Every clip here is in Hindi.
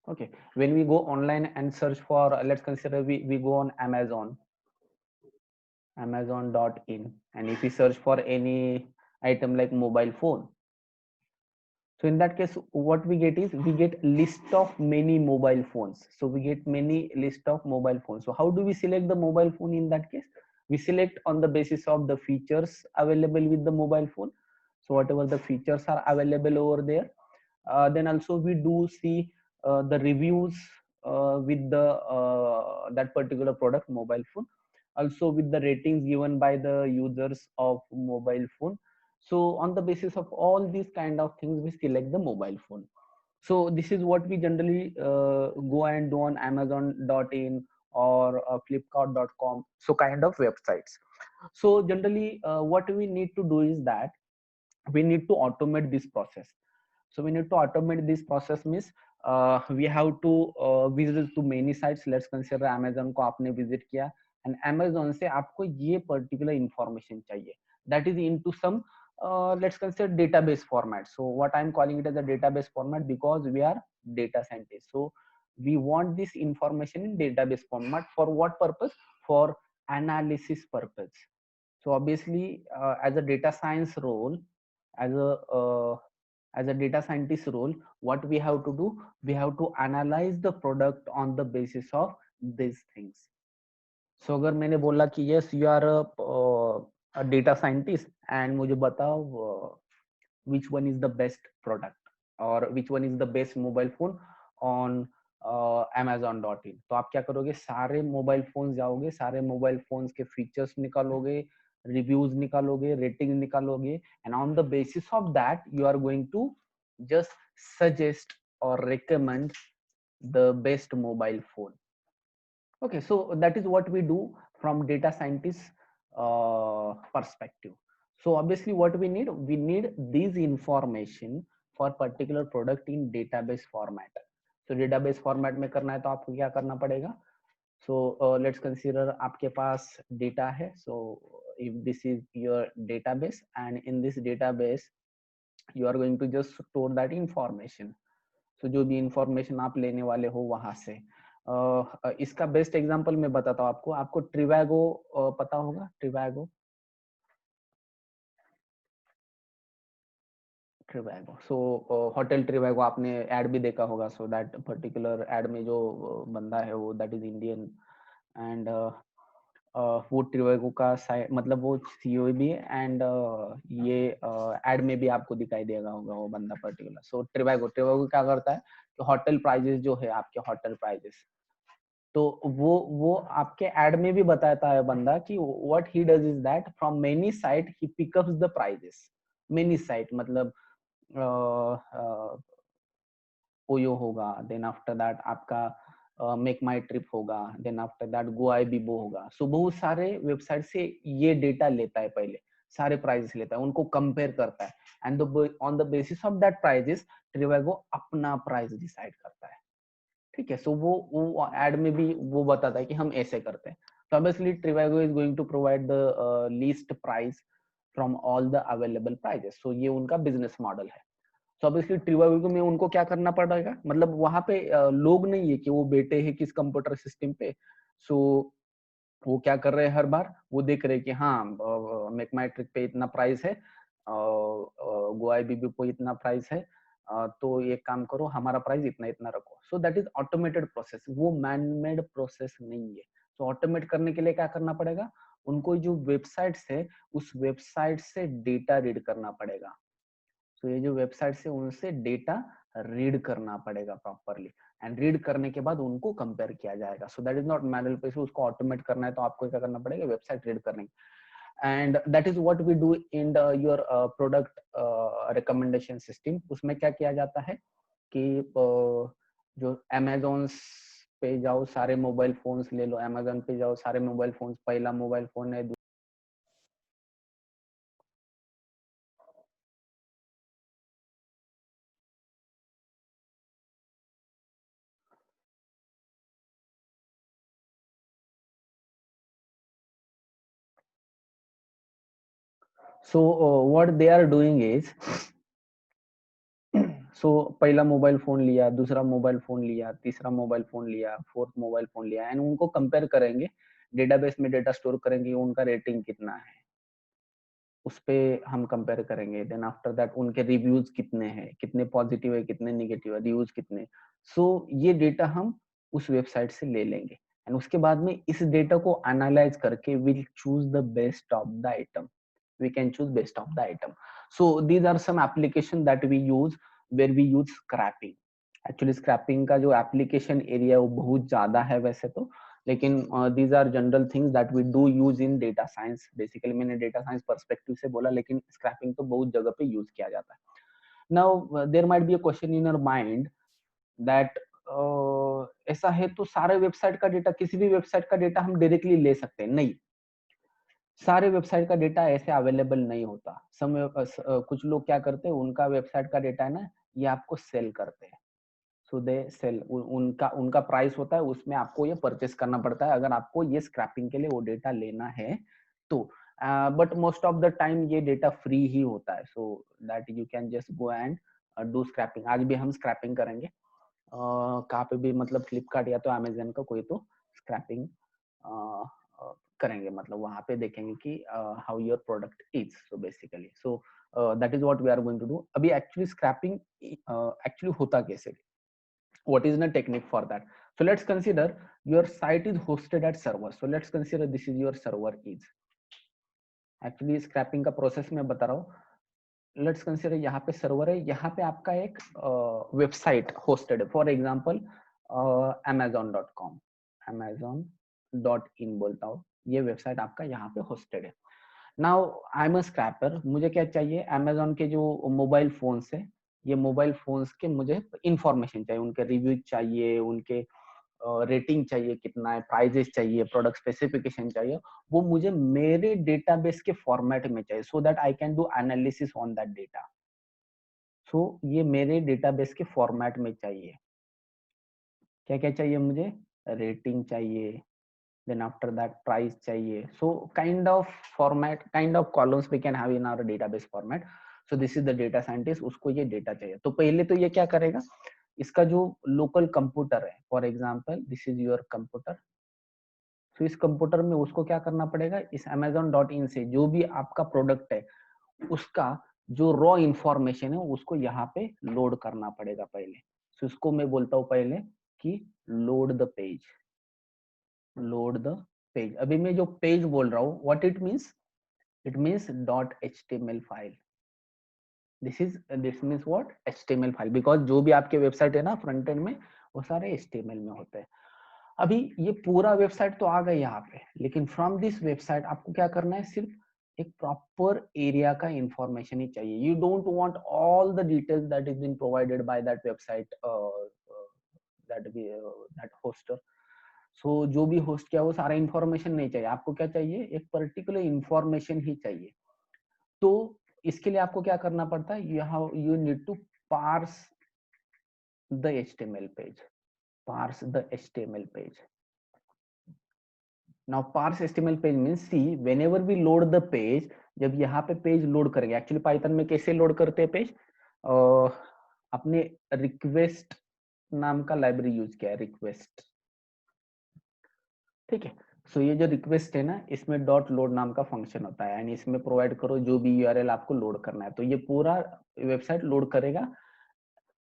Okay, when we go online and search for, let's consider we go on amazon.in, and if we search for any item like mobile phone, so in that case what we get is we get list of many mobile phones. So we get many list of mobile phones. So how do we select the mobile phone? In that case we select on the basis of the features available with the mobile phone. So whatever the features are available over there, then also we do see the reviews with the that particular product mobile phone, also with the ratings given by the users of mobile phone. So on the basis of all these kind of things we select the mobile phone. So this is what we generally go and do on amazon.in or flipkart.com, so kind of websites. So generally what we need to do is that we need to automate this process. So we need to automate this process means we have to visit to many sites. Let's consider amazon को आपने visit किया, and amazon से आपको ये particular information चाहिए, that is into some let's consider database format. So what I'm calling it as a database format because we are data scientists. So we want this information in database format. For what purpose? For analysis purpose. So obviously as a data science role, as a as a data scientist role, what we have to do, we have to analyze the product on the basis of these things. So अगर मैंने बोला कि yes you are a data scientist and मुझे बताओ which one is the best product or which one is the best mobile phone on amazon.in, तो आप क्या करोगे, सारे मोबाइल फोन जाओगे, सारे मोबाइल फोन्स के फीचर्स निकालोगे, रिव्यूज निकालोगे, रेटिंग निकालोगे, and on the basis of that you are going to just suggest or recommend the best mobile phone. Okay, so that is what we do from data scientist perspective. So obviously what we need this information for particular product in database format. So database format में करना है तो आपको क्या करना पड़ेगा? So let's consider आपके पास data है. So if this is your database and in this database you are going to just store that information. So जो भी इंफॉर्मेशन आप लेने वाले हो वहां से इसका बेस्ट एग्जांपल मैं बताता हूँ आपको. आपको ट्रिवागो पता होगा? Trivago, Trivago. So hotel Trivago आपने एड भी देखा होगा. सो दैट पर्टिकुलर एड में जो बंदा है वो दैट इज इंडियन, एंड वो ट्रिवागो का मतलब वो सीईओ भी है, एंड ये एड में भी आपको दिखाई देगा होगा वो बंदा पर्टिकुलर. सो ट्रिवागो ट्रिवागो क्या करता है कि होटल प्राइजेस जो है आपके होटल प्राइजेस, तो वो आपके एड में भी बताता है बंदा कि what he does is that from many site he picks up the prices. Many site मतलब ओयो होगा, देन आफ्टर दैट आपका मेक माई ट्रिप होगा, then after that Goibibo होगा. सो बहुत सारे वेबसाइट से ये डेटा लेता है, पहले सारे प्राइजेस लेता है, उनको कंपेयर करता है, and on the basis of that prices Trivago अपना प्राइस डिसाइड करता है. ठीक है. सो वो एड में भी वो बताता है कि हम ऐसे करते हैं. तो obviously Trivago is going to provide the least price from all the available prices. So ये उनका बिजनेस मॉडल है. तो ऑब्वियसली ट्रिवागो में उनको क्या करना पड़ेगा, मतलब वहां पे लोग नहीं है कि वो बैठे हैं किस कंप्यूटर सिस्टम पे. सो वो क्या कर रहे हैं, हर बार वो देख रहे हैं कि हाँ मेक माई ट्रिप पे इतना प्राइस है, गोवा बीबी पे इतना प्राइस है, तो एक काम करो हमारा प्राइस इतना इतना रखो. सो दैट इज ऑटोमेटेड प्रोसेस, वो मैन मेड प्रोसेस नहीं है. तो ऑटोमेट करने के लिए क्या करना पड़ेगा, उनको जो वेबसाइट है उस वेबसाइट से डेटा रीड करना पड़ेगा. तो ये जो वेबसाइट है उनसे डेटा रीड करना पड़ेगा प्रॉपरली, एंड रीड करने के बाद उनको कंपेयर किया जाएगा. So that is not manual process. उसको ऑटोमेट करना है तो आपको क्या करना पड़ेगा, वेबसाइट रीड करने. And that is what we do in your product recommendation system. उसमें क्या किया जाता है कि जो अमेजोन पे जाओ सारे मोबाइल फोन्स ले लो, अमेजोन पे जाओ सारे मोबाइल फोन्स, पहला मोबाइल फोन है. So what they are doing is सो पहला मोबाइल फोन लिया, दूसरा मोबाइल फोन लिया, तीसरा मोबाइल फोन लिया, फोर्थ मोबाइल फोन लिया, एंड उनको कंपेयर करेंगे, डेटाबेस में डेटा स्टोर करेंगे, उनका रेटिंग कितना है उस पे हम कंपेयर करेंगे। देन आफ्टर दैट उनके रिव्यूज कितने हैं, कितने पॉजिटिव है, कितने निगेटिव है, रिव्यूज कितने। सो ये डेटा हम उस वेबसाइट से ले लेंगे, एंड उसके बाद में इस डेटा को एनालाइज करके will choose the best of the item. we can choose best of the item. So these are some application that we use where we use scrapping. Actually scrapping का जो application area है वो बहुत ज्यादा है वैसे तो, लेकिन these are general things that we do use in data science. Basically मैंने data science perspective से बोला, लेकिन scrapping तो बहुत जगह पे use किया जाता है। Now there might be a question in your mind that ऐसा है तो सारे वेबसाइट का डेटा, किसी भी वेबसाइट का डेटा हम डायरेक्टली ले सकते हैं? नहीं, सारे वेबसाइट का डेटा ऐसे अवेलेबल नहीं होता। कुछ लोग क्या करते हैं, उनका वेबसाइट का डेटा है ना, ये आपको सेल करते हैं। सो दे सेल, उनका उनका प्राइस होता है, उसमें आपको ये परचेस करना पड़ता है अगर आपको ये स्क्रैपिंग के लिए वो डेटा लेना है तो। But most of the time ये डेटा फ्री ही होता है, so that you can just go and do scraping. आज भी हम स्क्रैपिंग करेंगे कहाँ पे भी, मतलब फ्लिपकार्ट या तो अमेजन का कोई तो स्क्रैपिंग करेंगे, मतलब वहां पे देखेंगे कि how your product is. So basically so that is what we are going to do. अभी एक्चुअली स्क्रैपिंग एक्चुअली होता कैसे, what is the technique for that? So let's consider your site is hosted at server. So let's consider this is your server is, actually scrapping का process मैं बता रहा हूँ। लेट्स कंसीडर यहाँ पे सर्वर है, यहाँ पे आपका एक वेबसाइट होस्टेड है, फॉर एग्जांपल amazon.com, amazon.in बोलता हूँ, ये वेबसाइट आपका यहाँ पे होस्टेड है। Now I am a scraper, मुझे क्या चाहिए, amazon के जो मोबाइल फोन्स है, ये मोबाइल फोन्स के मुझे इंफॉर्मेशन चाहिए, उनके रिव्यू चाहिए, उनके रेटिंग चाहिए कितना है, प्राइजेस चाहिए, प्रोडक्ट स्पेसिफिकेशन चाहिए, वो मुझे मेरे डेटाबेस के फॉर्मेट में चाहिए, so that I can do analysis on that data. So ये मेरे डेटाबेस के फॉर्मेट में चाहिए। क्या क्या चाहिए मुझे, रेटिंग चाहिए, देन आफ्टर दैट प्राइस चाहिए। So kind of format, kind of columns we can have in our database format. So this is the data scientist, उसको ये डेटा चाहिए। तो पहले तो ये क्या करेगा, इसका जो लोकल कंप्यूटर है, for example this is your computer, तो इस कंप्यूटर में उसको क्या करना पड़ेगा, इस amazon.in से जो भी आपका प्रोडक्ट है उसका जो रॉ इंफॉर्मेशन है उसको यहाँ पे लोड करना पड़ेगा पहले। तो इसको मैं बोलता हूँ पहले कि load the page, load the page. अभी मैं जो पेज बोल रहा हूँ, what it means, it means dot HTML file. This means what, HTML file, because जो भी आपके वेबसाइट है ना फ्रंट एंड में, वो सारे एचटीएमएल में होते हैं। अभी ये पूरा वेबसाइट तो आ गई यहाँ पे, लेकिन फ्रॉम दिस वेबसाइट आपको क्या करना है, सिर्फ एक प्रॉपर एरिया का इंफॉर्मेशन ही चाहिए। You don't want all the details that is been provided by that website, that hoster. So जो भी होस्ट किया वो सारा इंफॉर्मेशन नहीं चाहिए आपको, क्या चाहिए, एक पर्टिकुलर इंफॉर्मेशन ही चाहिए। तो इसके लिए आपको क्या करना पड़ता है, यहाँ you need to parse the HTML page, parse the HTML page. Now parse HTML page means, see whenever we load the page, जब यहाँ पे पेज लोड करेंगे, एक्चुअली पाइथन में कैसे लोड करते हैं पेज, अपने रिक्वेस्ट नाम का लाइब्रेरी यूज किया है, रिक्वेस्ट, ठीक है। सो ये जो रिक्वेस्ट है ना, इसमें डॉट लोड नाम का फंक्शन होता है, एंड इसमें प्रोवाइड करो जो भी यूआरएल आपको लोड करना है, तो ये पूरा वेबसाइट लोड करेगा।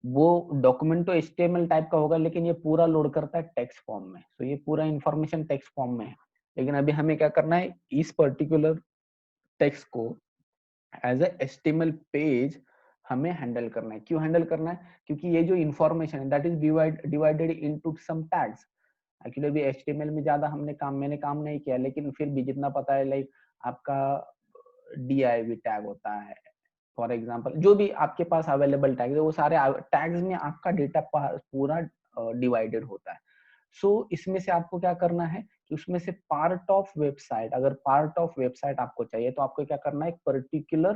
वो डॉक्यूमेंट तो HTML टाइप का होगा, लेकिन ये पूरा लोड करता है टेक्स्ट फॉर्म में। तो ये पूरा इंफॉर्मेशन टेक्स्ट फॉर्म में है, लेकिन अभी हमें क्या करना है, इस पर्टिकुलर टेक्स्ट को एज ए HTML पेज हमें हैंडल करना है। क्यों हैंडल करना है, क्योंकि ये जो इंफॉर्मेशन है that is divided into some tags. Actually अभी HTML में ज्यादा मैंने काम नहीं किया, लेकिन फिर भी जितना पता है, लाइक आपका div टैग होता है, फॉर एग्जाम्पल जो भी आपके पास अवेलेबल टैग्स है, वो सारे टैग्स में आपका डेटा पूरा डिवाइडेड होता है। सो इसमें से आपको क्या करना है कि उसमें से पार्ट ऑफ वेबसाइट, अगर पार्ट ऑफ वेबसाइट आपको चाहिए तो आपको क्या करना है, एक पर्टिकुलर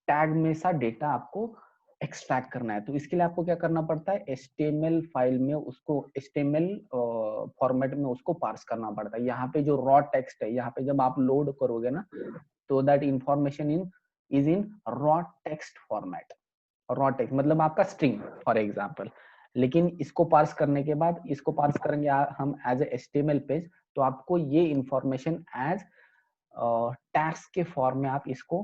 टैग में सा डेटा आपको एक्सट्रैक्ट करना है। तो इसके लिए आपको क्या करना पड़ता है, HTML फाइल में उसको HTML फॉर्मेट में उसको पार्स करना पड़ता है। यहाँ पे जो रॉ टेक्स्ट है, यहाँ पे जब आप लोड करोगे ना, तो that information in is in raw text format, और रॉ टेक्स्ट मतलब आपका स्ट्रिंग फॉर एग्जांपल। लेकिन इसको पार्स करने के बाद इसको पार्स करेंगे हम एज ए HTML पेज, तो आपको ये इंफॉर्मेशन एज टैग्स के फॉर्म में आप इसको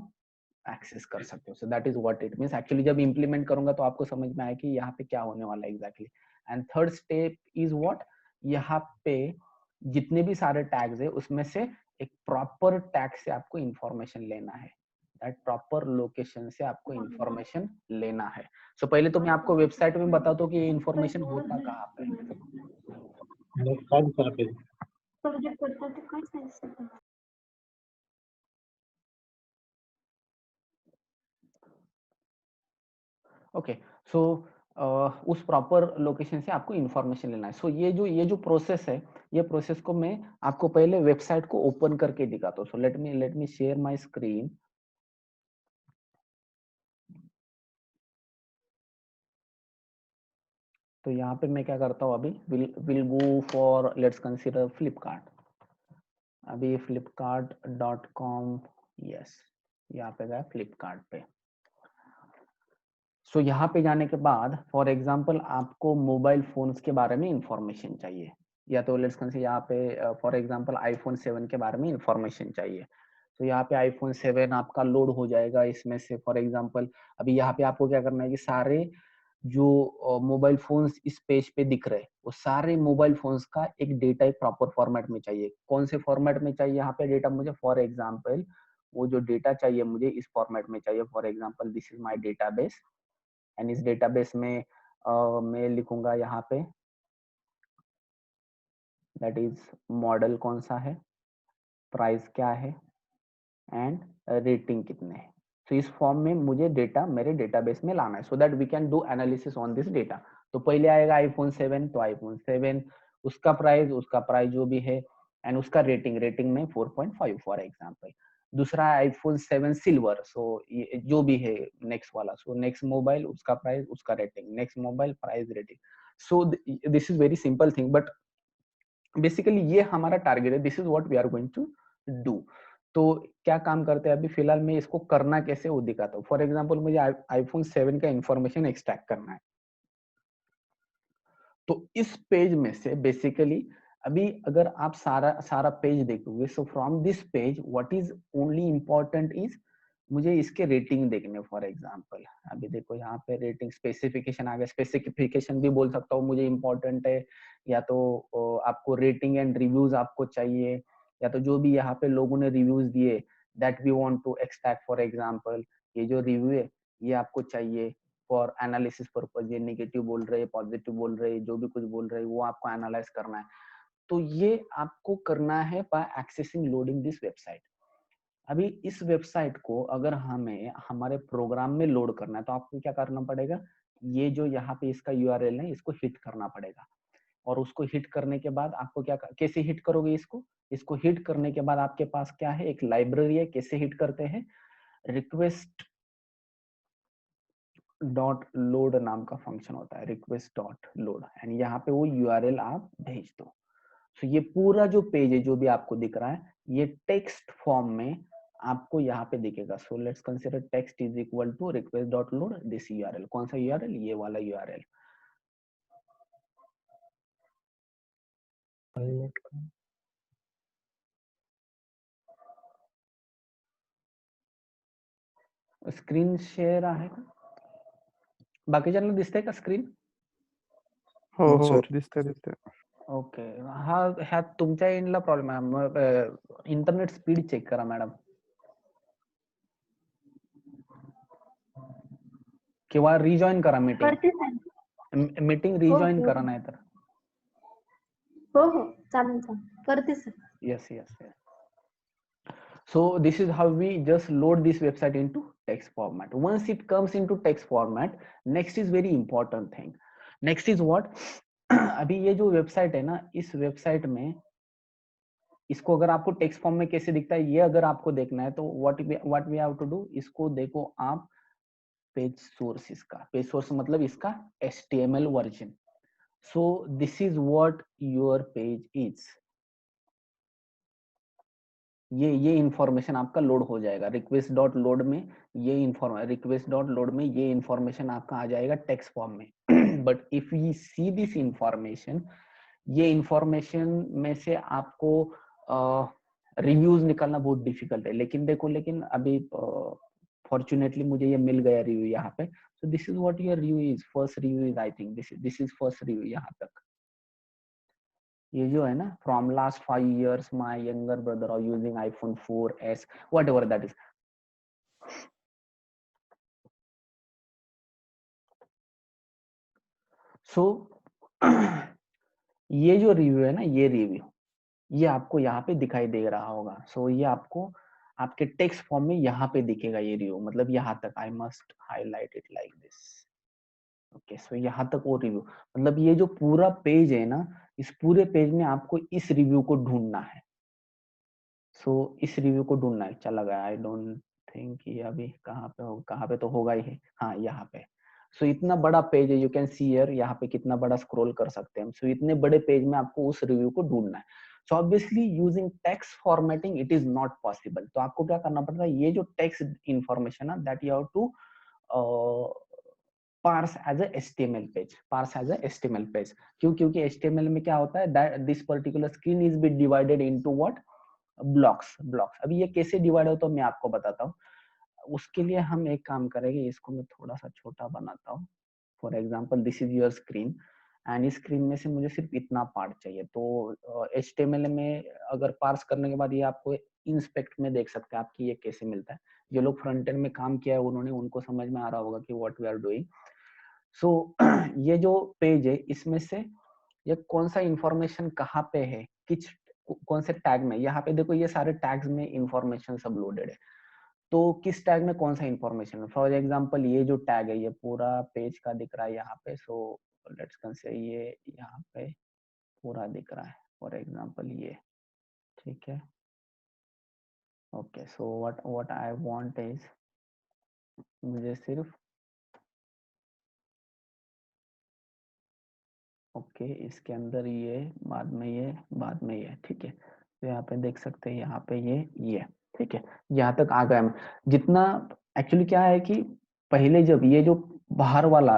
एक्सेस कर सकते हो। सो that is what it means. Actually जब इंप्लीमेंट करूंगा तो आपको समझ में आया कि यहाँ पे क्या होने वाला है exactly. And third step is what, यहाँ पे जितने भी सारे टैग्स है उसमें से एक प्रॉपर टैग से आपको इंफॉर्मेशन लेना है, दैट प्रॉपर लोकेशन से आपको इंफॉर्मेशन लेना है। सो पहले तो मैं आपको वेबसाइट में बताता हूँ कि ये इंफॉर्मेशन होता कहाँ पे। ओके, सो उस प्रॉपर लोकेशन से आपको इंफॉर्मेशन लेना है। सो ये जो प्रोसेस है, ये प्रोसेस को मैं आपको पहले वेबसाइट को ओपन करके दिखाता हूँ। So let me share my screen. तो यहाँ पे मैं क्या करता हूँ, अभी will go for, let's consider Flipkart. अभी flipkart.com, यस, यहाँ पे गया फ्लिपकार्ट पे। सो यहाँ पे जाने के बाद फॉर एग्जांपल आपको मोबाइल फोन्स के बारे में इंफॉर्मेशन चाहिए, या तो लेट्स कंसीडर यहाँ पे फॉर एग्जांपल आईफोन 7 के बारे में इंफॉर्मेशन चाहिए। तो यहाँ पे आईफोन 7 आपका लोड हो जाएगा इसमें से। फॉर एग्जांपल अभी यहाँ पे आपको क्या करना है कि सारे जो मोबाइल फोन्स इस पेज पे दिख रहे हैं वो सारे मोबाइल फोन्स का एक डेटा एक प्रॉपर फॉर्मेट में चाहिए। कौन से फॉर्मेट में चाहिए यहाँ पे डेटा मुझे, फॉर एग्जाम्पल वो जो डेटा चाहिए मुझे इस फॉर्मेट में चाहिए। For example this is my database, and इस डेटाबेस में मैं लिखूंगा यहाँ पे दैट इज मॉडल कौन सा है, प्राइस क्या है, एंड रेटिंग कितने हैं। तो इस फॉर्म में मुझे डेटा मेरे डेटाबेस में लाना है, so that we can do analysis on this data. तो पहले आएगा आईफोन 7, तो आईफोन 7 उसका प्राइस जो भी है, एंड उसका रेटिंग में 4.5 फॉर एग्जांपल। दूसरा है आईफोन 7 सिल्वर, सो ये जो भी है नेक्स्ट वाला, सो नेक्स्ट मोबाइल उसका प्राइस उसका rating, next mobile price rating. So this is very simple thing, but basically ये हमारा टारगेट है, this is what we are going to do. तो क्या काम करते हैं अभी फिलहाल मैं इसको करना कैसे वो दिखाता हूँ। फॉर एग्जांपल मुझे आईफोन 7 का इंफॉर्मेशन एक्सट्रैक्ट करना है। तो इस पेज में से बेसिकली अभी अगर आप सारा सारा पेज देखोगे, so from this page what is only important is मुझे इसके रेटिंग देखने। फॉर एग्जांपल अभी देखो यहाँ पे रेटिंग स्पेसिफिकेशन आ गया, स्पेसिफिकेशन भी बोल सकता हूँ मुझे इम्पोर्टेंट है, या तो आपको रेटिंग एंड रिव्यूज आपको चाहिए, या तो जो भी यहाँ पे लोगों ने रिव्यूज दिए that we want to extract. For example ये जो रिव्यू है ये आपको चाहिए फॉर एनालिसिस पर्पज, ये नेगेटिव बोल रहे हैं पॉजिटिव बोल रहे हैं जो भी कुछ बोल रहे हैं वो आपको एनालाइज करना है। तो ये आपको करना है by accessing loading this website. अभी इस वेबसाइट को अगर हमें हमारे प्रोग्राम में लोड करना है तो आपको क्या करना पड़ेगा, ये जो यहाँ पे इसका यूआरएल है इसको हिट करना पड़ेगा। और उसको हिट करने के बाद आपको क्या, कैसे हिट करोगे इसको हिट करने के बाद आपके पास क्या है, एक लाइब्रेरी है। कैसे हिट करते हैं, रिक्वेस्ट डॉट लोड नाम का फंक्शन होता है, रिक्वेस्ट डॉट लोड, एंड यहाँ पे वो यूआरएल आप भेज दो। सो ये पूरा जो पेज है जो भी आपको दिख रहा है ये टेक्स्ट फॉर्म में आपको यहाँ पे दिखेगा। So let's consider text is equal to request dot load this URL. कौन सा यूआरएल, ये वाला यूआरएल। स्क्रीन शेअर आहे का, बाकीच्यांना दिसतंय का स्क्रीन? हो हो हो सर. दिसतंय. ओके, हा ह्यात तुमच्या एंडला प्रॉब्लेम आहे, मग इंटरनेट स्पीड चेक करा मॅडम, किंवा रिजॉइन करा मीटिंग, करते सर. मीटिंग रिजॉइन करा नाही तर. हो हो चालेल चालेल करते sir. Yes, yes, yes. So this is how we just load this website into text format. Once it comes into text format, next is very important thing. Next is what? अभी ये जो वेबसाइट है ना, इस वेबसाइट में इसको अगर आपको टेक्स्ट फॉर्म में कैसे दिखता है ये अगर आपको देखना है तो what we have to do, इसको देखो आप पेज सोर्स, इसका पेज सोर्स मतलब इसका HTML version. So this is what your page is. ये इंफॉर्मेशन आपका लोड हो जाएगा रिक्वेस्ट डॉट लोड में, ये इंफॉर्मेशन आपका आ जाएगा टेक्स्ट फॉर्म में। But if you see this information, ये इंफॉर्मेशन में से आपको रिव्यूज निकालना बहुत डिफिकल्ट है। लेकिन अभी फॉर्चुनेटली मुझे ये मिल गया रिव्यू यहाँ पे। So this is what your review is, first review is, I think this is first review यहाँ तक। ये जो है ना, from last 5 years my younger brother are using iPhone 4S, whatever that is. So ये जो रिव्यू है ना, ये रिव्यू ये आपको यहाँ पे दिखाई दे रहा होगा। सो ये आपको आपके टेक्स्ट फॉर्म में यहाँ पे दिखेगा ये रिव्यू, मतलब यहाँ तक। I must highlight it like this. Okay, so यहाँ तक वो रिव्यू, मतलब ये जो पूरा पेज है ना, इस पूरे पेज में आपको इस रिव्यू को ढूंढना है। सो इस रिव्यू को ढूंढना है। चला गया, आई डोंट थिंक ये अभी कहाँ पे हो, कहाँ पे तो होगा ही है, हाँ यहाँ पे। सो इतना बड़ा पेज है, यू कैन सी हियर, यहाँ पे कितना बड़ा स्क्रॉल कर सकते हैं हम। सो इतने बड़े पेज में आपको उस रिव्यू को ढूंढना है। So obviously using text formatting it is not possible. तो आपको क्या करना पड़ता है, ये जो टेक्स्ट इंफॉर्मेशन है that you have to parse as a HTML page, parse as a HTML page। क्योंकि HTML में क्या होता है, that this particular screen is be divided into what, blocks. अभी ये कैसे डिवाइड होता है मैं आपको बताता हूँ। उसके लिए हम एक काम करेंगे, इसको मैं थोड़ा सा छोटा बनाता हूँ। For example this is your screen, and इस स्क्रीन में से मुझे सिर्फ इतना पार्ट चाहिए। तो HTML में अगर पार्स करने के बाद ये आपको इंस्पेक्ट में देख सकते हैं आपकी ये कैसे मिलता है। जो लोग फ्रंट एंड में काम किया है उन्होंने, उनको समझ में आ रहा होगा कि व्हाट वी आर डूइंग। सो ये जो पेज है इसमें से ये कौन सा इंफॉर्मेशन कहाँ पे है, किस कौन से टैग में, यहाँ पे देखो ये सारे टैग्स में इंफॉर्मेशन सब लोडेड है। तो किस टैग में कौन सा इंफॉर्मेशन है। फॉर एग्जांपल ये जो टैग है ये पूरा पेज का दिख रहा है यहाँ पे। सो लेट्स कंसीडर ये यहाँ पे पूरा दिख रहा है, फॉर एग्जांपल ये, ठीक है। Okay, so what I want is, मुझे सिर्फ ओके इसके अंदर ये, बाद में ये, बाद में ये, ठीक है। तो यहाँ पे देख सकते हैं, यहाँ पे ये ठीक है। यहाँ तक आ गया मैं। जितना एक्चुअली क्या है कि पहले जब ये जो बाहर वाला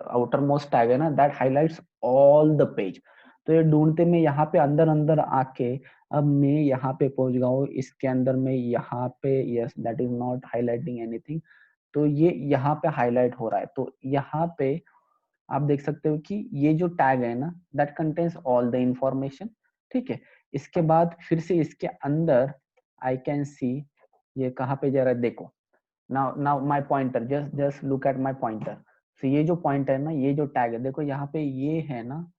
आउटर मोस्ट टैग है ना, that highlights all the page. तो ये ढूंढते में यहाँ पे अंदर अंदर आके अब मैं यहाँ पे पहुंच गया हूँ, इसके अंदर में यहाँ पे, yes that is not highlighting anything. तो ये यहाँ पे हाईलाइट हो रहा है। तो यहाँ पे आप देख सकते हो कि ये जो टैग है ना, that contains all the information, ठीक है। इसके बाद फिर से इसके अंदर आई कैन सी ये कहाँ पे जा रहा है, देखो now my pointer, just look at my pointer. तो ये जो पॉइंटर है ना, ये जो टैग है, देखो यहाँ पे ये है ना,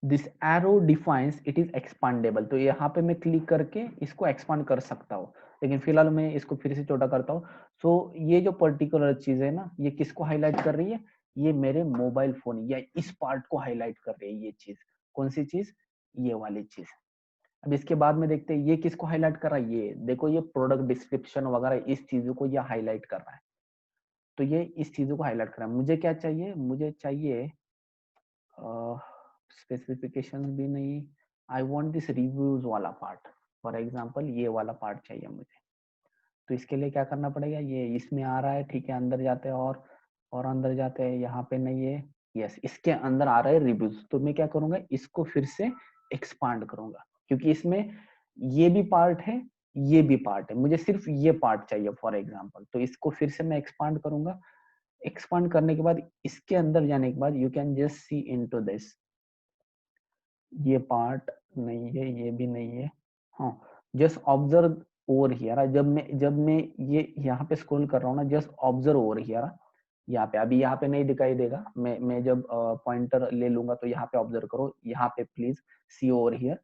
this arrow defines it is expandable. तो यहाँ पे मैं क्लिक करके इसको एक्सपांड कर सकता हूँ, लेकिन फिलहाल मैं इसको फिर से छोटा करता हूँ। सो ये जो पर्टिकुलर चीज है ना, ये किसको हाईलाइट कर रही है, ये मेरे मोबाइल फोन या इस पार्ट को हाईलाइट कर रही है। ये चीज कौन सी चीज, ये वाली चीज। अब इसके बाद में देखते हैं ये किसको हाईलाइट कर रहा है, ये देखो ये प्रोडक्ट डिस्क्रिप्शन वगैरह इस चीजों को ये हाईलाइट कर रहा है। तो ये इस चीजों को हाईलाइट कर रहा है। मुझे क्या चाहिए, मुझे चाहिए स्पेसिफिकेशन भी नहीं, आई वांट दिस रिव्यूज वाला पार्ट। फॉर एग्जांपल ये वाला पार्ट चाहिए मुझे। तो इसके लिए क्या करना पड़ेगा, ये इसमें आ रहा है, ठीक है। अंदर जाते हैं और अंदर जाते हैं, यहाँ पे नहीं है, यस इसके अंदर आ रहा है रिव्यूज। तो मैं क्या करूंगा, इसको फिर से एक्सपांड करूंगा, क्योंकि इसमें ये भी पार्ट है, ये भी पार्ट है, मुझे सिर्फ ये पार्ट चाहिए फॉर एग्जाम्पल। तो इसको फिर से मैं एक्सपांड करूंगा। एक्सपांड करने के बाद इसके अंदर जाने के बाद you can just C into this, ये पार्ट नहीं है, ये भी नहीं है। हाँ, जस्ट ऑब्जर्व ओवर हियर। जब मैं ये यहाँ पे स्क्रॉल कर रहा हूँ ना, जस्ट ऑब्जर्व ओवर हियर। यहाँ पे अभी यहाँ पे नहीं दिखाई देगा, मैं जब पॉइंटर ले लूंगा तो यहाँ पे ऑब्जर्व करो, यहाँ पे प्लीज सी ओवर हियर।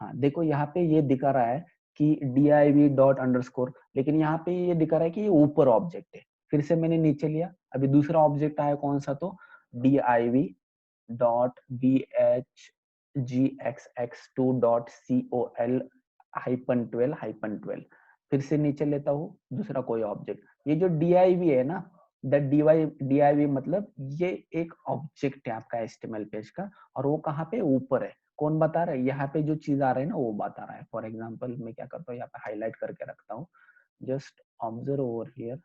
हाँ देखो यहाँ पे ये दिखा रहा है कि div._, लेकिन यहाँ पे ये दिखा रहा है कि ये ऊपर ऑब्जेक्ट है। फिर से मैंने नीचे लिया, अभी दूसरा ऑब्जेक्ट आया कौन सा, तो div.bhgxx2.col-12 फिर से नीचे लेता हूँ दूसरा कोई ऑब्जेक्ट। ये जो div है ना, div मतलब ये एक ऑब्जेक्ट है आपका HTML पेज का, और वो कहाँ पे ऊपर है, कौन बता रहा है, यहाँ पे जो चीज आ रहा है ना वो बता रहा है. फॉर एग्जाम्पल मैं क्या करता हूँ, यहाँ पे हाईलाइट करके रखता हूँ. Just observe over here.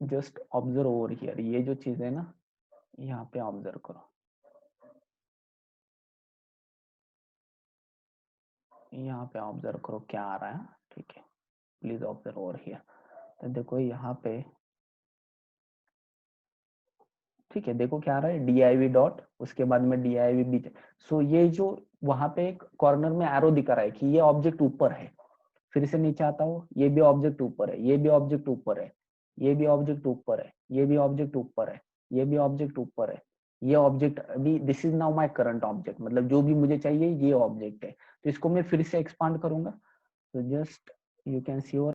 Just observe over here. ये जो चीज है ना यहाँ पे ऑब्जर्व करो. यहाँ पे ऑब्जर्व करो क्या आ रहा है. ठीक है, प्लीज ऑब्जर्व ओवर हियर. तो देखो यहाँ पे, ठीक है, देखो क्या आ रहा है, div डॉट, उसके बाद में div बीच. सो ये जो वहां पे एक कॉर्नर में एरो दिखा रहा है कि ये ऑब्जेक्ट ऊपर है. फिर से नीचे आता हूँ, ये भी ऑब्जेक्ट ऊपर है, ये भी ऑब्जेक्ट ऊपर है, ये भी ऑब्जेक्ट ऊपर है, ये भी ऑब्जेक्ट ऊपर है, ये भी ऑब्जेक्ट ऊपर है. ये ऑब्जेक्ट अभी this is now my current object, मतलब जो भी मुझे चाहिए ये ऑब्जेक्ट है. तो इसको मैं फिर से एक्सपांड करूंगा. तो just you can see your,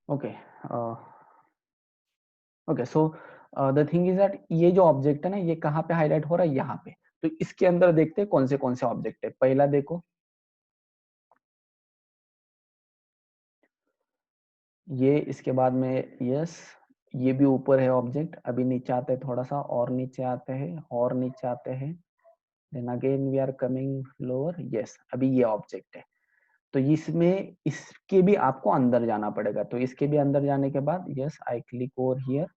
okay okay. So the thing is that ये जो ऑब्जेक्ट है ना ये कहाँ पे हाईलाइट हो रहा है, यहाँ पे. तो इसके अंदर देखते हैं कौन से ऑब्जेक्ट है. पहला देखो, ये, इसके बाद में यस, ये भी ऊपर है ऑब्जेक्ट. अभी नीचे आते हैं, थोड़ा सा और नीचे आते हैं, और नीचे आते हैं. Then again we are coming lower. Yes, अभी ये ऑब्जेक्ट है. तो इसमें इसके भी आपको अंदर जाना पड़ेगा. तो इसके भी अंदर जाने के बाद yes I click over here.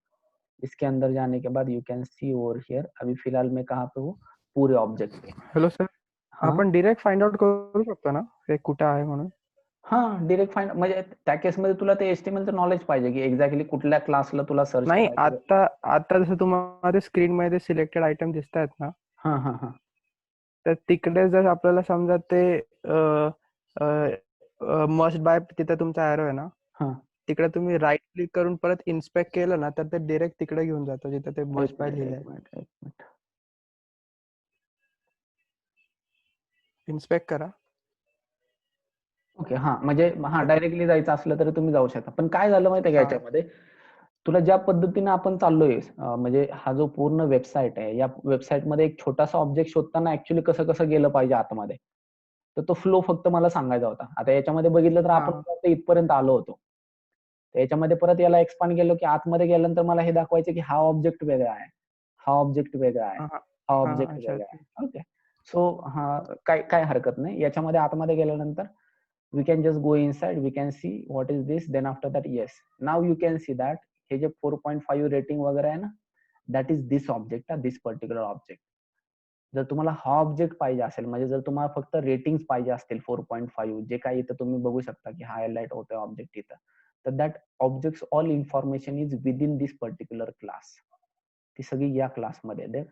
इसके अंदर जाने के बाद you can see over here. अभी फिलहाल मैं कहाँ पे हूँ, पूरे ऑब्जेक्ट पे. हॅलो सर, हाँ आपण डिरेक्ट फाइंड आउट करू शकतो ना हे कुठे आहे म्हणून? हाँ, डिरेक्ट फाइंड म्हणजे त्या केसमध्ये तुला ते HTML चं नॉलेज पाहिजे की एक्झॅक्टली कुठल्या क्लासला तुला सर्च नाही, करायचं. आता आता जसं तुम्हाला स्क्रीन मध्ये सिलेक्टेड आयटम दिसत आहेत ना, हाँ हाँ हाँ तर तिकडे जर आपल्याला समजा ते मस्ट बाय तिथे तुमचा एरो आहे ना, हाँ. तिकडे तुम्ही राईट क्लिक करून परत इन्स्पेक्ट केलं ना, तर ते डायरेक्ट तिकडे घेऊन जातं जिथे ते मस्ट एक बाय मिनिट लिहिलंय. एक मिनिट एक मिनिट. इन्स्पेक्ट करा. ओके, हा म्हणजे हा डायरेक्टली जायचं असलं तरी तुम्ही जाऊ शकता. पण काय झालं माहितीये का हा. याच्यामध्ये, तुला ज्या पद्धतीने आपण चाललोय, म्हणजे हा जो पूर्ण वेबसाईट आहे, या वेबसाईट मध्ये एक छोटासा ऑब्जेक्ट शोधताना ऍक्च्युली कसं कसं गेलं पाहिजे आतमध्ये, तर तो फ्लो फक्त मला सांगायचा होता. आता याच्यामध्ये बघितलं तर आपण हा. फक्त इथपर्यंत आलो होतो. तर याच्यामध्ये परत याला एक्सपांड केलं की आतमध्ये गेल्यानंतर मला हे दाखवायचं की हा ऑब्जेक्ट वेगळा आहे, हा ऑब्जेक्ट वेगळा आहे, हा. हा हा. ऑब्जेक्ट अच्छा वेगळा अच्छा. आहे. ओके. सो हा काय काय हरकत नाही. याच्यामध्ये आतमध्ये गेल्यानंतर we can just go inside, we can see what is this, then after that yes, now you can see that हे जे 4.5 रेटिंग वगैरे आहे ना, that is this object, this particular object. जर तुम्हाला हा ऑब्जेक्ट पाहिजे असेल, म्हणजे जर तुम्हाला फक्त रेटिंग्स पाहिजे असतील 4.5, जे काही इथं तुम्ही बघू शकता की हायलाइट होतोय ऑब्जेक्ट इथं, तर that objects all information is within this particular class. ती सगळी या क्लासमध्ये दे.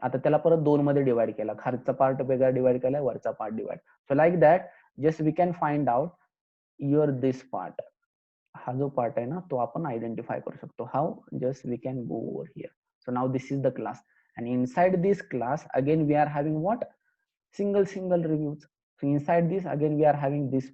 आता त्याला परत दोन मध्ये डिवाइड केला, खालचा पार्ट वेगळा डिवाइड केला, वरचा part divide. So like that just we can find out your this part. हा जो पार्ट आहे ना तो आपण आयडेंटिफाय करू शकतो. How, just we can go over here. So now this is the class, and inside this class again we are having what, single reviews. So inside this again we are having this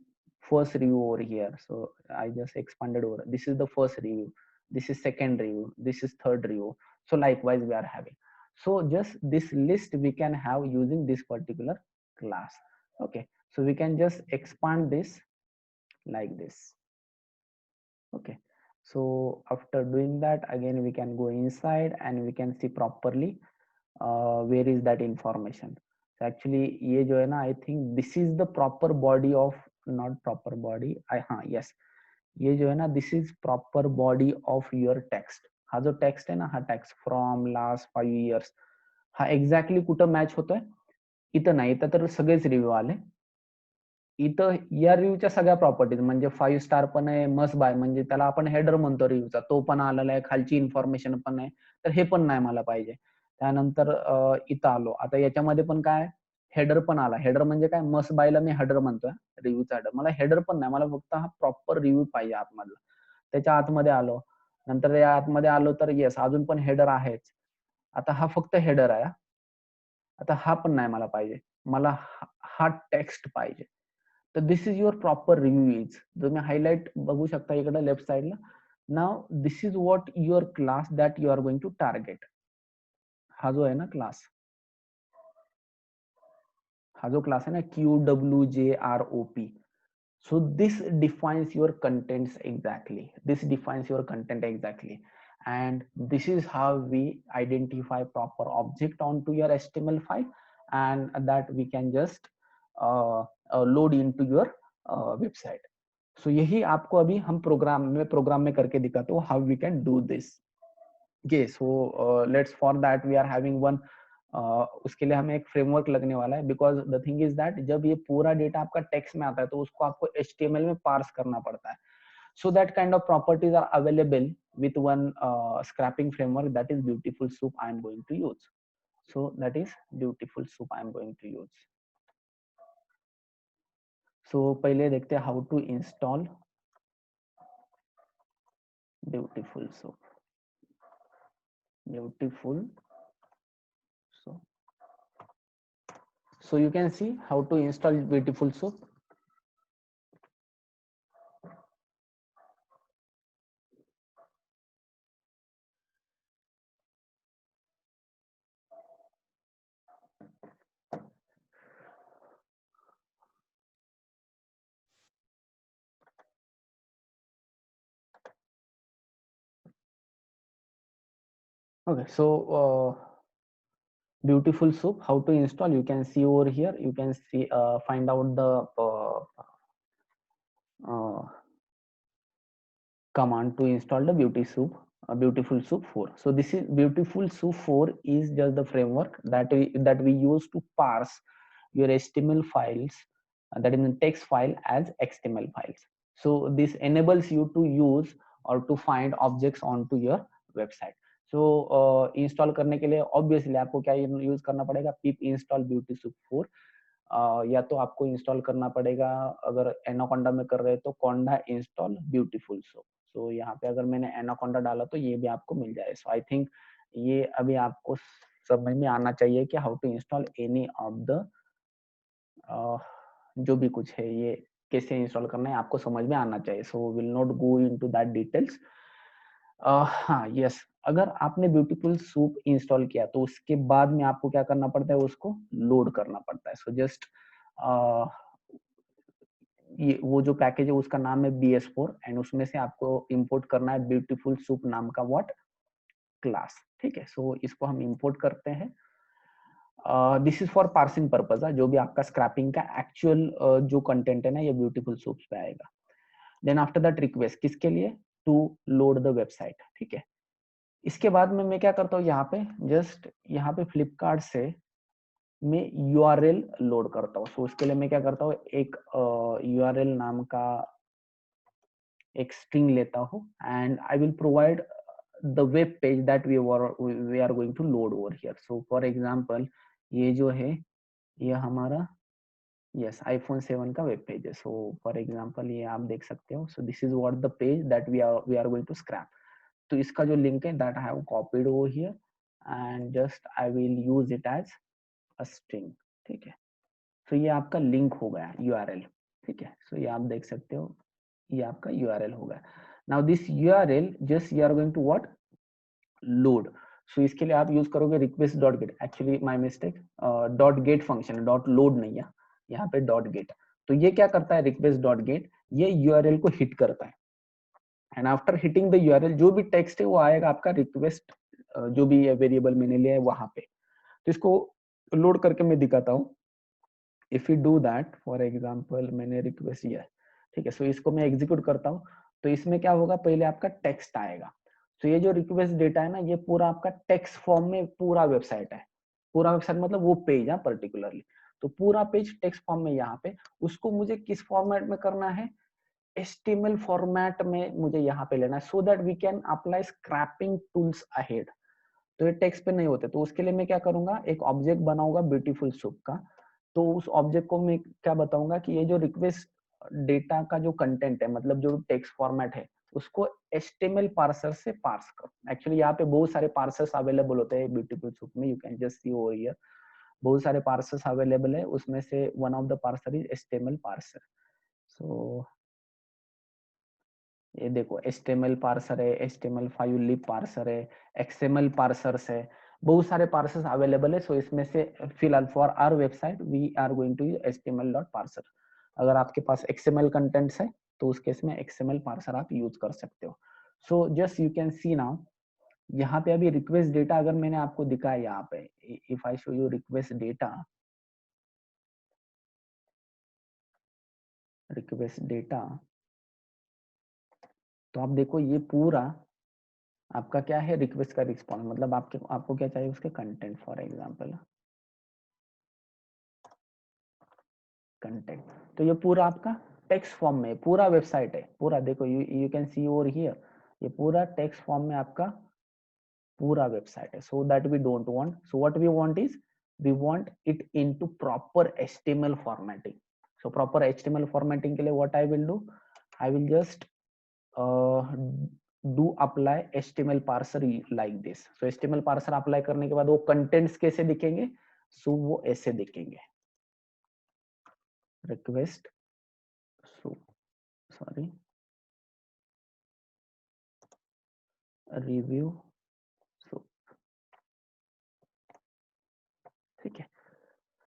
first review over here. So I just expanded over, this is the first review, this is second review, this is third review. So likewise we are having, so just this list we can have using this particular class. Okay, so we can just expand this like this. Okay, so after doing that again we can go inside and we can see properly where is that information. So actually ये जो है ना, I think this is the proper body of, not proper body, हाँ yes, ये जो है ना this is proper body of your text. हा जो text है ना, हा text from last 5 years, हा exactly कुठं match होतोय, इथं नाही. इथं तर सगळेच रिव्ह्यू आले. इथं या रिव्ह्यूच्या सगळ्या प्रॉपर्टीज म्हणजे 5 स्टार पण आहे, मस्ट बाय म्हणजे त्याला आपण हेडर म्हणतो रिव्ह्यूचा, तो पण आलेला आहे, खालची इन्फॉर्मेशन पण आहे. तर हे पण नाही मला पाहिजे. त्यानंतर इथं आलो, आता याच्यामध्ये पण काय हेडर पण आला. हेडर म्हणजे काय, मस्ट बायला मी हेडर म्हणतोय, रिव्ह्यूचा हेडर. मला हेडर पण नाही, मला फक्त हा प्रॉपर रिव्ह्यू पाहिजे आतमधला. त्याच्या आतमध्ये आलो, नंतर या आतमध्ये आलो तर येस अजून पण हेडर आहेच. आता हा फक्त हेडर आहे. आता हा पण नाही मला पाहिजे, मला हा टेक्स्ट पाहिजे. तर this is your proper review is. तुम्ही हायलाइट बघू शकता इकडे लेफ्ट साइडला. Now this is what your class that you are going to target. हा जो आहे ना क्लास, हा जो क्लास है ना QWJROP, so this defines your contents exactly, and this is how we identify proper object onto your HTML file, and that we can just load into your website. So यही आपको अभी हम प्रोग्राम में करके दिखाते हो how we can do this. Okay, so let's for that we are having one उसके लिए हमें एक फ्रेमवर्क लगने वाला है, because the thing is that जब ये पूरा डेटा आपका टेक्स्ट में आता है तो उसको आपको HTML में पार्स करना पड़ता है. So that kind of properties are available with one scrapping framework, that is Beautiful Soup I am going to use. So that is Beautiful Soup I am going to use. So पहले देखते हैं how to install Beautiful Soup. So you can see how to install Beautiful Soup. Okay, so Beautiful Soup, how to install, you can see over here. You can see find out the command to install the Beautiful Soup 4. So this is Beautiful Soup 4 is just the framework that we use to parse your HTML files, that is a text file, as XML files. So this enables you to use or to find objects onto your website. So install करने के लिए obviously आपको क्या use करना पड़ेगा, pip install Beautiful Soup 4. या तो आपको इंस्टॉल करना पड़ेगा, अगर एनाकोंडा में कर रहे हैं तो कोंडा इंस्टॉल ब्यूटीफुल सोप. सो यहाँ पे अगर मैंने एनाकोंडा डाला तो ये भी आपको मिल जाए. सो आई थिंक ये अभी आपको समझ में आना चाहिए कि how to install any of the जो भी कुछ है ये कैसे इंस्टॉल करना है आपको समझ में आना चाहिए. So will not go into that details. हाँ यस, अगर आपने ब्यूटीफुल सूप इंस्टॉल किया तो उसके बाद में आपको क्या करना पड़ता है, उसको लोड करना पड़ता है. सो जस्ट ये वो जो पैकेज है उसका नाम है BS4 एंड उसमें से आपको इंपोर्ट करना है ब्यूटीफुल सूप नाम का व्हाट क्लास. ठीक है, सो इसको हम इंपोर्ट करते हैं. This is for parsing purpose, जो भी आपका स्क्रैपिंग का एक्चुअल जो कंटेंट है ना ये ब्यूटीफुल सूप्स पे आएगा. देन आफ्टर दैट रिक्वेस्ट किसके लिए, टू लोड द वेबसाइट. ठीक है, इसके बाद में मैं क्या करता हूँ, यहाँ पे जस्ट यहाँ पे फ्लिपकार्ट से मैं URL लोड करता हूँ. सो उसके लिए मैं क्या करता हूँ, एक URL नाम का एक स्ट्रिंग लेता हूँ and I will provide the web page that we are going to load over here. So for example ये जो है ये हमारा यस iPhone 7 का वेब पेज है. सो फॉर एग्जांपल ये आप देख सकते हो. So this is what the page that we are going to scrape. तो इसका जो लिंक है that I have copied over here and just I will use it as a string. ठीक है, तो ये आपका लिंक हो गया URL. ठीक है, सो ये आप देख सकते हो ये आपका URL होगा. Now this URL just you are going to what load. So इसके लिए आप यूज करोगे request dot get. Actually my mistake, dot get function, dot load नहीं है यहाँ पे, डॉट गेट. तो ये क्या करता है, रिक्वेस्ट डॉट गेट ये URL को हिट करता है and after hitting the URL जो भी टेक्स्ट है वो आएगा आपका रिक्वेस्ट जो भी वेरिएबल मैंने लिया है वहां पे. तो इसको लोड करके मैं दिखाता हूँ. If you do that, for example मैंने रिक्वेस्ट दिया है. ठीक है, सो इसको मैं एग्जीक्यूट करता हूँ. तो इसमें क्या होगा, पहले आपका टेक्स्ट आएगा. तो ये जो रिक्वेस्ट डेटा है ना ये पूरा आपका टेक्स्ट फॉर्म में पूरा वेबसाइट है. पूरा वेबसाइट मतलब वो पेज है पर्टिकुलरली. तो पूरा पेज टेक्स्ट फॉर्म में यहाँ पे, उसको मुझे किस फॉर्मेट में करना है, HTML फॉर्मेट में मुझे यहाँ पे लेना है, so that we can apply scraping tools ahead. तो ये टेक्स्ट पे नहीं होते. तो उसके लिए मैं क्या करूंगा, एक ऑब्जेक्ट बनाऊंगा ब्यूटीफुल सूप का. तो उस ऑब्जेक्ट को मैं क्या बताऊंगा कि ये जो रिक्वेस्ट डेटा का जो कंटेंट है, मतलब जो टेक्स्ट फॉर्मेट है, उसको HTML पार्सर से पार्स करो. एक्चुअली यहाँ पे बहुत सारे पार्सर्स अवेलेबल होते हैं ब्यूटीफुल सूप में. You can just see over here बहुत सारे पार्सर्स अवेलेबल है. उसमें से one of the parser is HTML parser. So ये देखो HTML पार्सर है, HTML5 लिब पार्सर है, XML पार्सर्स है. बहुत सारे पार्सर्स अवेलेबल है। सो इसमें से फिलहाल for our website we are going to use html.parser। अगर आपके पास XML कंटेंट्स है तो उस केस में XML पार्सर आप यूज कर सकते हो। So just you can C now, यहाँ पे अभी रिक्वेस्ट डेटा अगर मैंने आपको दिखाया यहाँ पे, if I show you request data, तो आप देखो ये पूरा आपका क्या है, रिक्वेस्ट का रिस्पॉन्स, मतलब आपको क्या चाहिए उसके कंटेंट, फॉर एग्जांपल कंटेंट। तो ये पूरा आपका टेक्स्ट फॉर्म में पूरा वेबसाइट है, पूरा देखो you can see over here, ये पूरा टेक्स्ट फॉर्म में आपका पूरा वेबसाइट है। So that we don't want, so what we want is we want it into proper HTML formatting. So proper HTML formatting के लिए what I will do, I will just do apply HTML parser like this. So HTML parser apply करने के बाद वो कंटेंट्स कैसे दिखेंगे, सो वो ऐसे दिखेंगे, रिक्वेस्ट, सो सॉरी, रिव्यू, सो ठीक है।